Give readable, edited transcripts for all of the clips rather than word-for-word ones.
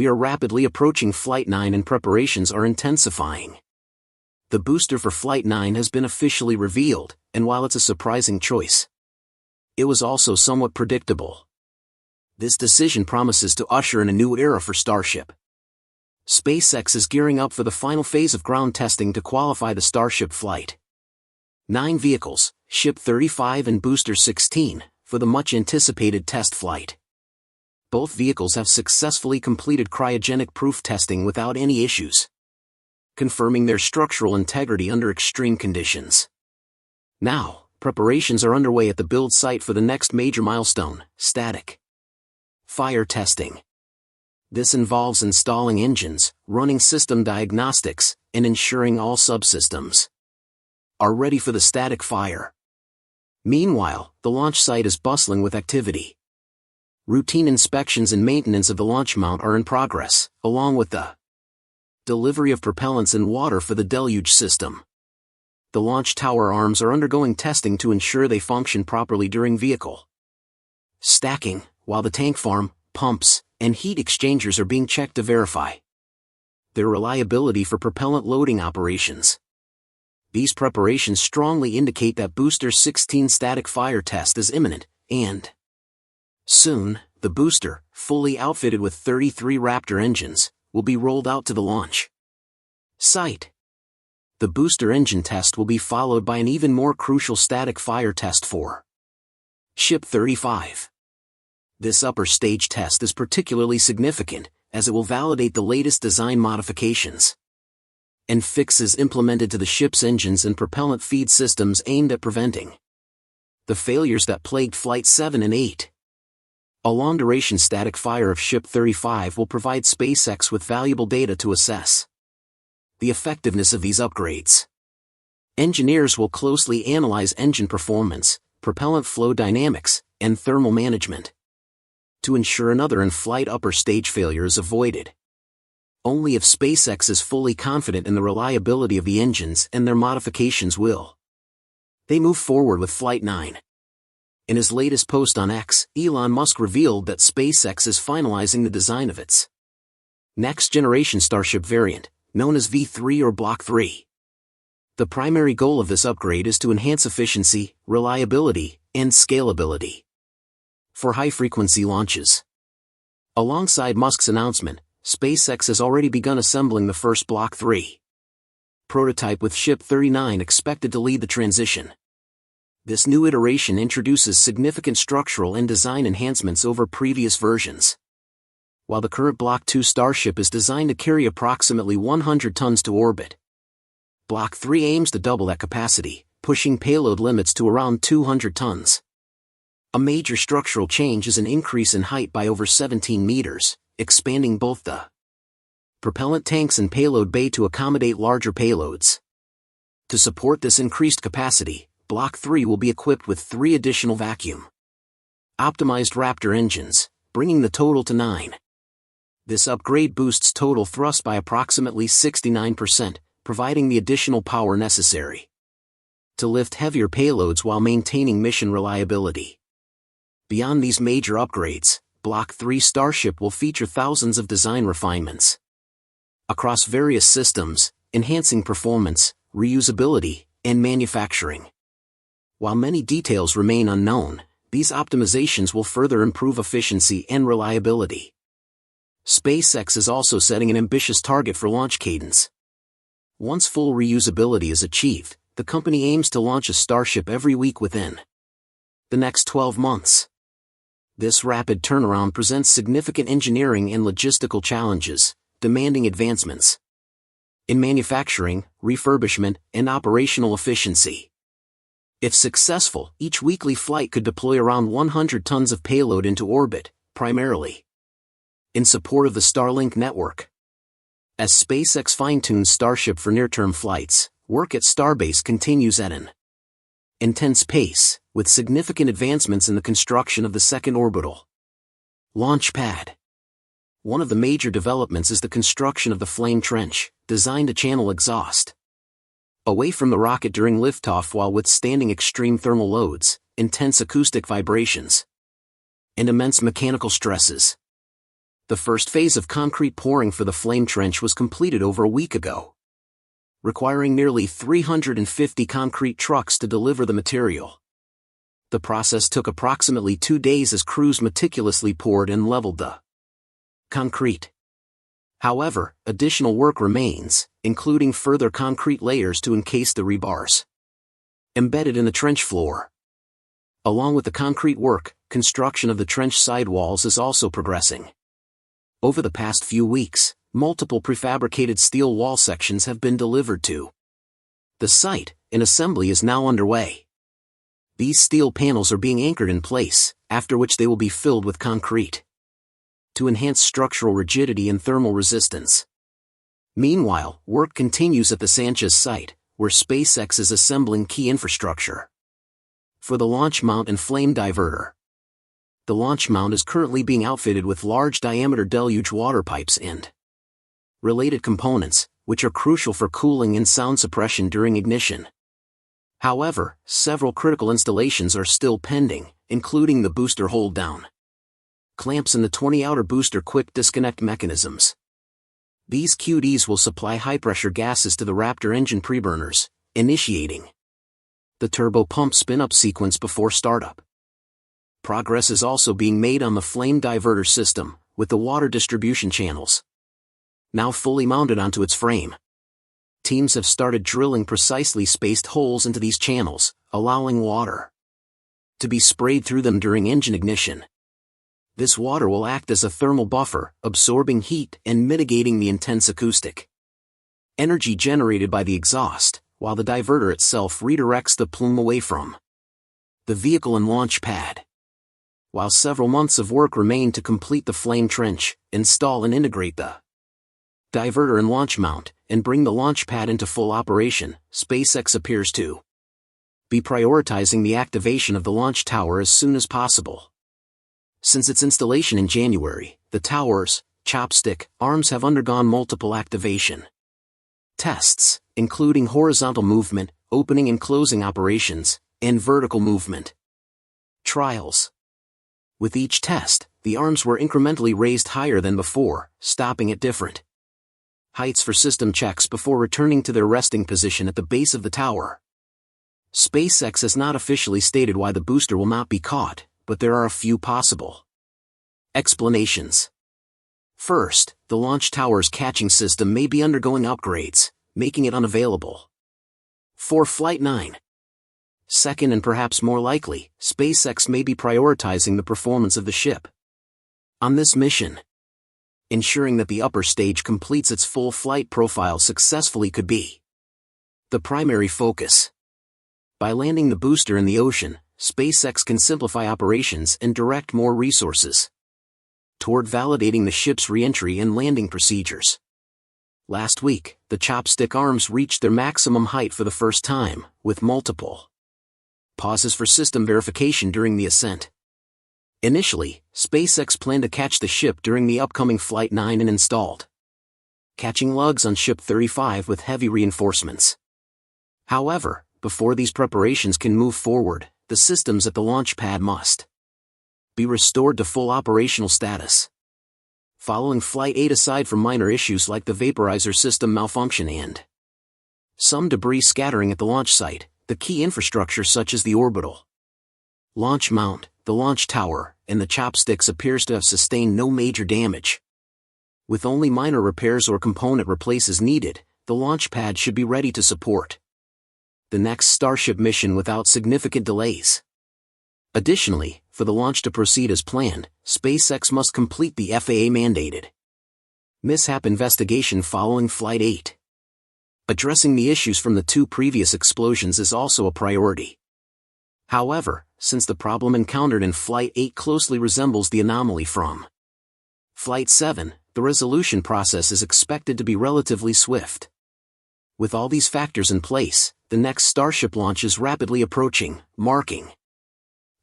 we are rapidly approaching Flight 9 and preparations are intensifying. The booster for Flight 9 has been officially revealed, and while it's a surprising choice, it was also somewhat predictable. This decision promises to usher in a new era for Starship. SpaceX is gearing up for the final phase of ground testing to qualify the Starship flight. 9 vehicles, Ship 35 and Booster 16, for the much-anticipated test flight. Both vehicles have successfully completed cryogenic proof testing without any issues, confirming their structural integrity under extreme conditions. Now, preparations are underway at the build site for the next major milestone, static fire testing. This involves installing engines, running system diagnostics, and ensuring all subsystems are ready for the static fire. Meanwhile, the launch site is bustling with activity. Routine inspections and maintenance of the launch mount are in progress, along with the delivery of propellants and water for the deluge system. The launch tower arms are undergoing testing to ensure they function properly during vehicle stacking, while the tank farm, pumps, and heat exchangers are being checked to verify their reliability for propellant loading operations. These preparations strongly indicate that Booster 16 static fire test is imminent, and soon, the booster, fully outfitted with 33 Raptor engines, will be rolled out to the launch site. The booster engine test will be followed by an even more crucial static fire test for Ship 35. This upper stage test is particularly significant, as it will validate the latest design modifications and fixes implemented to the ship's engines and propellant feed systems aimed at preventing the failures that plagued Flight 7 and 8. A long-duration static fire of Ship 35 will provide SpaceX with valuable data to assess the effectiveness of these upgrades. Engineers will closely analyze engine performance, propellant flow dynamics, and thermal management to ensure another in-flight upper stage failure is avoided. Only if SpaceX is fully confident in the reliability of the engines and their modifications will they move forward with Flight 9. In his latest post on X, Elon Musk revealed that SpaceX is finalizing the design of its next-generation Starship variant, known as V3 or Block 3. The primary goal of this upgrade is to enhance efficiency, reliability, and scalability for high-frequency launches. Alongside Musk's announcement, SpaceX has already begun assembling the first Block 3 prototype, with Ship 39 expected to lead the transition. This new iteration introduces significant structural and design enhancements over previous versions. While the current Block 2 Starship is designed to carry approximately 100 tons to orbit, Block 3 aims to double that capacity, pushing payload limits to around 200 tons. A major structural change is an increase in height by over 17 meters, expanding both the propellant tanks and payload bay to accommodate larger payloads. To support this increased capacity, Block 3 will be equipped with 3 additional vacuum-optimized Raptor engines, bringing the total to 9. This upgrade boosts total thrust by approximately 69%, providing the additional power necessary to lift heavier payloads while maintaining mission reliability. Beyond these major upgrades, Block 3 Starship will feature thousands of design refinements across various systems, enhancing performance, reusability, and manufacturing. While many details remain unknown, these optimizations will further improve efficiency and reliability. SpaceX is also setting an ambitious target for launch cadence. Once full reusability is achieved, the company aims to launch a Starship every week within the next 12 months. This rapid turnaround presents significant engineering and logistical challenges, demanding advancements in manufacturing, refurbishment, and operational efficiency. If successful, each weekly flight could deploy around 100 tons of payload into orbit, primarily in support of the Starlink network. As SpaceX fine-tunes Starship for near-term flights, work at Starbase continues at an intense pace, with significant advancements in the construction of the second orbital launch pad. One of the major developments is the construction of the flame trench, designed to channel exhaust away from the rocket during liftoff while withstanding extreme thermal loads, intense acoustic vibrations, and immense mechanical stresses. The first phase of concrete pouring for the flame trench was completed over a week ago, requiring nearly 350 concrete trucks to deliver the material. The process took approximately 2 days as crews meticulously poured and leveled the concrete. However, additional work remains, including further concrete layers to encase the rebars embedded in the trench floor. Along with the concrete work, construction of the trench sidewalls is also progressing. Over the past few weeks, multiple prefabricated steel wall sections have been delivered to the site, and assembly is now underway. These steel panels are being anchored in place, after which they will be filled with concrete to enhance structural rigidity and thermal resistance. Meanwhile, work continues at the Sanchez site, where SpaceX is assembling key infrastructure for the launch mount and flame diverter. The launch mount is currently being outfitted with large-diameter deluge water pipes and related components, which are crucial for cooling and sound suppression during ignition. However, several critical installations are still pending, including the booster hold-down clamps and the 20 outer booster quick disconnect mechanisms. These QDs will supply high-pressure gases to the Raptor engine preburners, initiating the turbo pump spin-up sequence before startup. Progress is also being made on the flame diverter system, with the water distribution channels now fully mounted onto its frame. Teams have started drilling precisely spaced holes into these channels, allowing water to be sprayed through them during engine ignition. This water will act as a thermal buffer, absorbing heat and mitigating the intense acoustic energy generated by the exhaust, while the diverter itself redirects the plume away from the vehicle and launch pad. While several months of work remain to complete the flame trench, install and integrate the diverter and launch mount, and bring the launch pad into full operation, SpaceX appears to be prioritizing the activation of the launch tower as soon as possible. Since its installation in January, the tower's chopstick arms have undergone multiple activation tests, including horizontal movement, opening and closing operations, and vertical movement trials. With each test, the arms were incrementally raised higher than before, stopping at different heights for system checks before returning to their resting position at the base of the tower. SpaceX has not officially stated why the booster will not be caught, but there are a few possible explanations. First, the launch tower's catching system may be undergoing upgrades, making it unavailable for Flight 9. Second, and perhaps more likely, SpaceX may be prioritizing the performance of the ship on this mission. Ensuring that the upper stage completes its full flight profile successfully could be the primary focus. By landing the booster in the ocean, SpaceX can simplify operations and direct more resources toward validating the ship's re-entry and landing procedures. Last week, the chopstick arms reached their maximum height for the first time, with multiple pauses for system verification during the ascent. Initially, SpaceX planned to catch the ship during the upcoming Flight 9 and installed catching lugs on Ship 35 with heavy reinforcements. However, before these preparations can move forward, the systems at the launch pad must be restored to full operational status. Following Flight 8, aside from minor issues like the vaporizer system malfunction and some debris scattering at the launch site, the key infrastructure such as the orbital launch mount, the launch tower, and the chopsticks appears to have sustained no major damage. With only minor repairs or component replaces needed, the launch pad should be ready to support the next Starship mission without significant delays. Additionally, for the launch to proceed as planned, SpaceX must complete the FAA-mandated mishap investigation following Flight 8. Addressing the issues from the 2 previous explosions is also a priority. However, since the problem encountered in Flight 8 closely resembles the anomaly from Flight 7, the resolution process is expected to be relatively swift. With all these factors in place, the next Starship launch is rapidly approaching, marking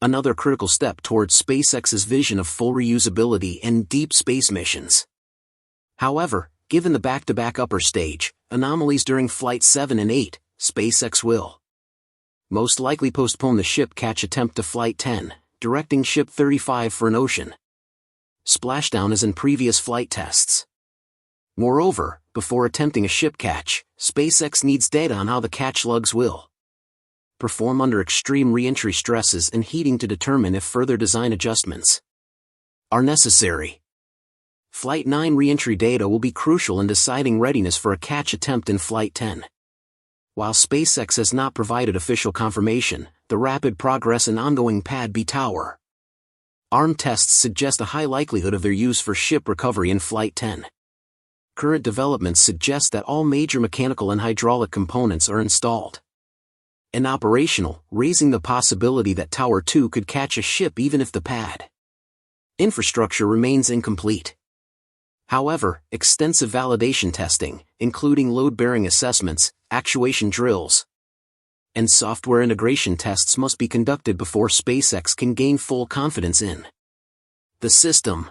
another critical step towards SpaceX's vision of full reusability and deep space missions. However, given the back-to-back upper stage anomalies during Flight 7 and 8, SpaceX will most likely postpone the ship catch attempt to Flight 10, directing Ship 35 for an ocean splashdown as in previous flight tests. Moreover, before attempting a ship catch, SpaceX needs data on how the catch lugs will perform under extreme re-entry stresses and heating to determine if further design adjustments are necessary. Flight 9 re-entry data will be crucial in deciding readiness for a catch attempt in Flight 10. While SpaceX has not provided official confirmation, the rapid progress and ongoing Pad B tower arm tests suggest a high likelihood of their use for ship recovery in Flight 10. Current developments suggest that all major mechanical and hydraulic components are installed and operational, raising the possibility that Tower 2 could catch a ship even if the pad infrastructure remains incomplete. However, extensive validation testing, including load-bearing assessments, actuation drills, and software integration tests must be conducted before SpaceX can gain full confidence in the system.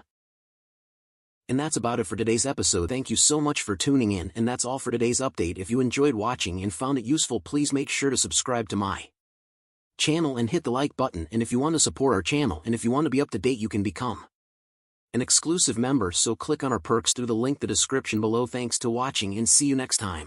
And that's about it for today's episode. Thank you so much for tuning in, and that's all for today's update. If you enjoyed watching and found it useful, please make sure to subscribe to my channel and hit the like button. And if you want to support our channel and if you want to be up to date, you can become an exclusive member, so click on our perks through the link in the description below. Thanks to watching and see you next time.